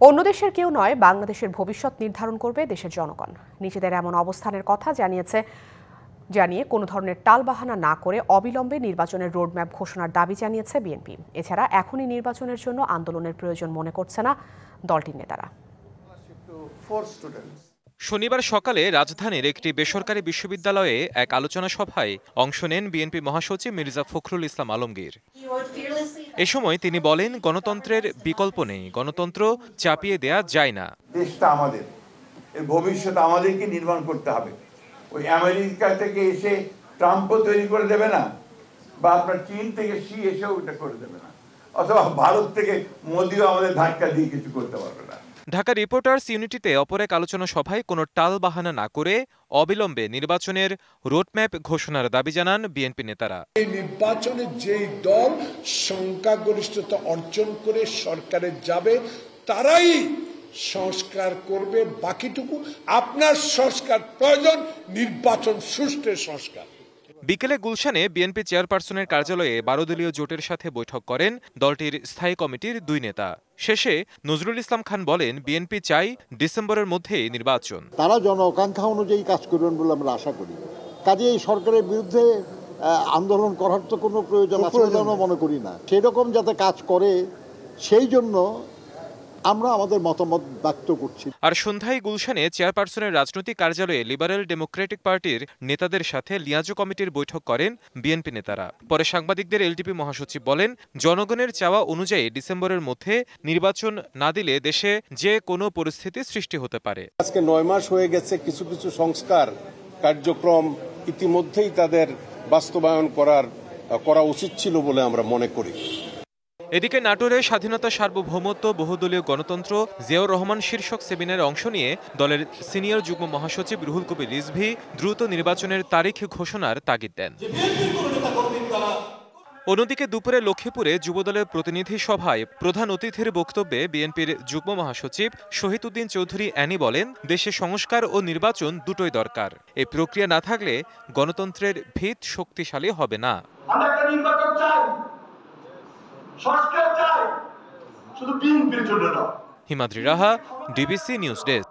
অন্য দেশের কেউ নয়, বাংলাদেশের ভবিষ্যৎ নির্ধারণ করবে দেশের জনগণ। নিজেদের এমন অবস্থানের কথা জানিয়ে কোনো ধরনের টালবাহানা না করে অবিলম্বে নির্বাচনের রোডম্যাপ ঘোষণার দাবি জানিয়েছে বিএনপি। এছাড়া এখনই নির্বাচনের জন্য আন্দোলনের প্রয়োজন মনে করছে না দলটির নেতারা। শনিবার সকালে রাজধানীর একটি বেসরকারি বিশ্ববিদ্যালয়ে এক আলোচনা সভায় অংশ নেন বিএনপি মহাসচিব মির্জা ফখরুল ইসলাম আলমগীর। এ সময় তিনি বলেন, গণতন্ত্রের বিকল্প নেই, গণতন্ত্র চাপিয়ে দেয়া যায় না। দেশটা আমাদের, এর ভবিষ্যৎ আমাদেরকে নির্মাণ করতে হবে। ওই আমেরিকা থেকে এসে ট্রাম্পও তৈরি করে দেবে না, বা আপনার চীন থেকে শি এসেও এটা করে দেবে না, অথবা ভারত থেকে মোদিও আমাদের ধাক্কা দিয়ে কিছু করতে পারবে না। ঢাকা রিপোর্টার্স ইউনিটিতে অপর এক আলোচনা সভায় কোনো টালবাহানা না করে অবিলম্বে নির্বাচনের রোডম্যাপ ঘোষণার দাবি জানান বিএনপি নেতারা। এই নির্বাচনে যেই দল সংখ্যাগরিষ্ঠতা অর্জন করে সরকারে যাবে তারাই সংস্কার করবে, বাকিটুকু আপনার সংস্কার প্রয়োজন, নির্বাচন সুষ্ঠু সংস্কার। বিকেলে গুলশানে বিএনপি চেয়ারপারসনের কার্যালয়ে 12 দলীয় জোটের সাথে বৈঠক করেন দলটির স্থায়ী কমিটির দুই নেতা। শেষে নজরুল ইসলাম খান বলেন, বিএনপি চাই ডিসেম্বরের মধ্যেই নির্বাচন। তারা জনআকাঙ্ক্ষা অনুযায়ী কাজ করবেন বলে আমরা আশা করি। কাজে এই সরকারের বিরুদ্ধে আন্দোলন করার তো কোনো প্রয়োজন আছে বলে মনে করি না। সেরকম যাতে কাজ করে সেই জন্য আমরা আমাদের মতামত ব্যক্ত করছি। আর সন্ধ্যায় গুলশানে চেয়ারপারসনের রাজনৈতিক কার্যালয়ে লিবারেল ডেমোক্রেটিক পার্টির নেতাদের সাথে লিয়াজো কমিটির বৈঠক করেন বিএনপি নেতারা। পরে সাংবাদিকদের এলটিপি মহাসচিব বলেন, জনগণের চাওয়া অনুযায়ী ডিসেম্বরের মধ্যে নির্বাচন না দিলে দেশে যে কোনো পরিস্থিতি সৃষ্টি হতে পারে। আজকে 9 মাস হয়ে গেছে, কিছু কিছু সংস্কার কার্যক্রম ইতিমধ্যেই তাদের বাস্তবায়ন করা উচিত ছিল বলে আমরা মনে করি। এদিকে নাটোরে স্বাধীনতা, সার্বভৌমত্ব, বহুদলীয় গণতন্ত্র, জিয়াউর রহমান শীর্ষক সেমিনারে অংশ নিয়ে দলের সিনিয়র যুগ্ম মহাসচিব রুহুল কবির রিজভী দ্রুত নির্বাচনের তারিখ ঘোষণার তাগিদ দেন। অন্যদিকে দুপুরে লক্ষ্মীপুরে যুবদলের প্রতিনিধি সভায় প্রধান অতিথির বক্তব্যে বিএনপির যুগ্ম মহাসচিব শহীদ উদ্দিন চৌধুরী অ্যানি বলেন, দেশে সংস্কার ও নির্বাচন দুটোই দরকার। এই প্রক্রিয়া না থাকলে গণতন্ত্রের ভিত শক্তিশালী হবে না। সংস্কার চাই, শুধু বিএনপির জন্য না। হিমাদ্রি রাহা, ডিবিসি নিউজ ডেস্ক।